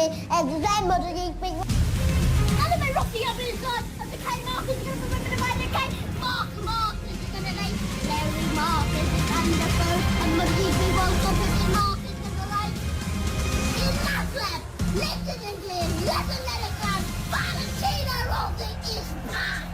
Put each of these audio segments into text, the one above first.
and design MotoGP. Ano ba Rocky Hamilton? At the Kyle Marquez is going to provide the Kyle Marquez is going to like Larry Marquez is under first and MotoGP World Cup is in Marquez is going to like in last lap. Listen and clear, listen let it come. Valentino Rossi is back.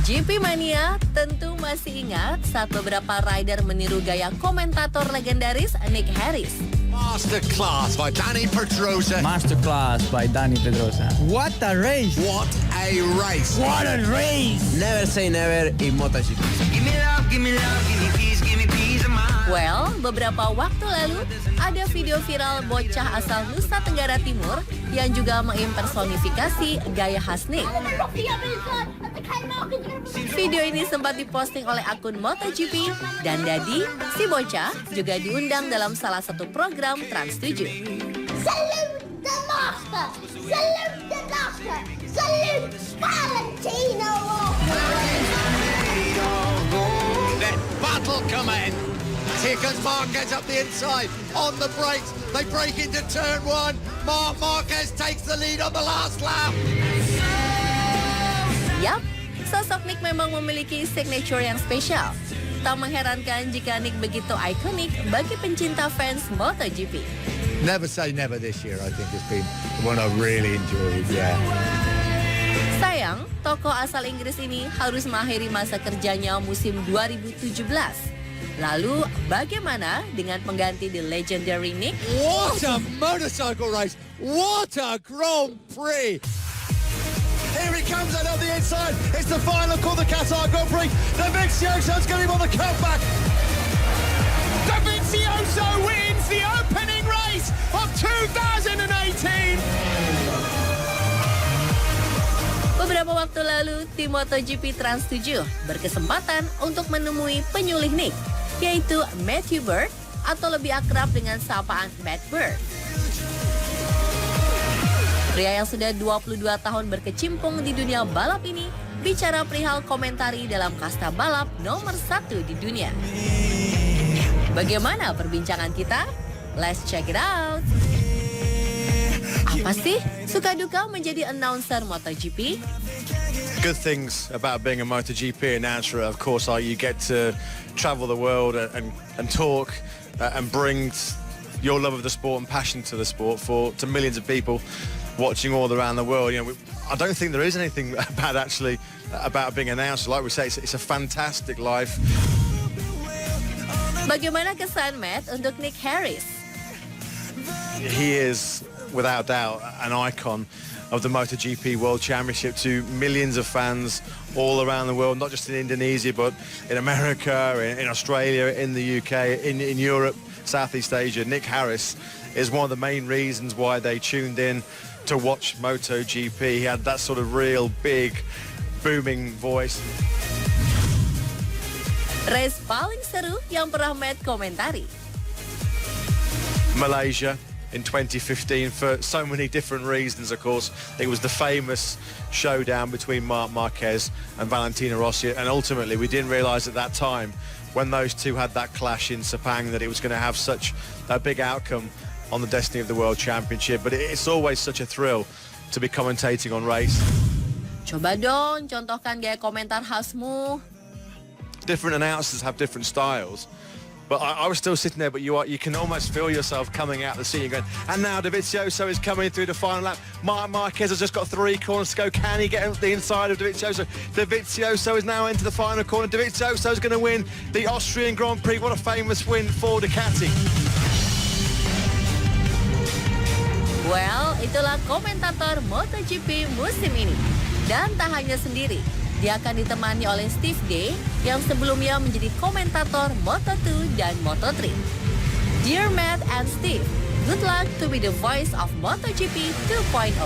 GP Mania tentu masih ingat saat beberapa rider meniru gaya komentator legendaris Nick Harris. Masterclass by Danny Pedrosa. Masterclass by Danny Pedrosa. What a race! What a race! What a race! Never say never in MotoGP. Give me love, give me love, give me peace of mind. Well, beberapa waktu lalu ada video viral bocah asal Nusa Tenggara Timur yang juga mengimpersonifikasi gaya khas Nick. Ano ba Rocky Hamilton? At the Kyle Marquez is going to Video ini sempat diposting oleh akun MotoGP dan Dadi, si bocah, juga diundang dalam salah satu program Trans7. Salute the master! Salute the master! Salute Valentino Then battle coming. Here comes Marquez up the inside, on the brakes. They break into turn one. Marquez takes the lead on the last lap. Yap, sosok Nick memang memiliki signature yang spesial. Tak mengherankan jika Nick begitu ikonik bagi pencinta fans MotoGP. Never say never this year, I think has been the one I've really enjoyed, yeah. Sayang, tokoh asal Inggris ini harus mengakhiri masa kerjanya musim 2017. Lalu, bagaimana dengan pengganti the legendary Nick? What a motorcycle race! What a Grand Prix! Here he comes out of the inside. It's the final call, the Qatar Grand Prix. Dovizioso's got him on the comeback. Dovizioso wins the opening race of 2018. Beberapa waktu lalu, tim MotoGP Trans7 berkesempatan untuk menemui penyulih Nick, yaitu Matthew Bird atau lebih akrab dengan sapaan Matt Bird. Pria yang sudah 22 tahun berkecimpung di dunia balap ini bicara perihal komentari dalam kasta balap nomor 1 di dunia. Bagaimana perbincangan kita? Let's check it out. Apa sih suka duka menjadi announcer MotoGP? Good things about being a MotoGP announcer, of course, are you get to travel the world and talk and bring your love of the sport and passion to the sport to millions of people watching all around the world. You know, I don't think there is anything bad actually about being an announcer. Like we say, it's a fantastic life. Bagaimana kesan Matt untuk Nick Harris? He is, without doubt, an icon of the MotoGP World Championship to millions of fans all around the world, not just in Indonesia, but in America, in Australia, in the UK, in Europe, Southeast Asia. Nick Harris is one of the main reasons why they tuned in to watch MotoGP. He had that sort of real big, booming voice. Race paling seru yang pernah Matt komentari. Malaysia in 2015 for so many different reasons, of course. It was the famous showdown between Marc Marquez and Valentino Rossi, and ultimately we didn't realise at that time when those two had that clash in Sepang that it was going to have such a big outcome on the destiny of the World Championship. But it's always such a thrill to be commentating on race. Coba dong contohkan gaya komentar khasmu. Different announcers have different styles. But I was still sitting there, but you can almost feel yourself coming out of the seat and going, and now Dovizioso is coming through the final lap. Marc Marquez has just got 3 corners to go. Can he get the inside of Dovizioso? Dovizioso is now into the final corner. Dovizioso is going to win the Austrian Grand Prix. What a famous win for Ducati. Well, itulah komentator MotoGP musim ini. Dan tak hanya sendiri, dia akan ditemani oleh Steve Day yang sebelumnya menjadi komentator Moto2 dan Moto3. Dear Matt and Steve, good luck to be the voice of MotoGP 2.0.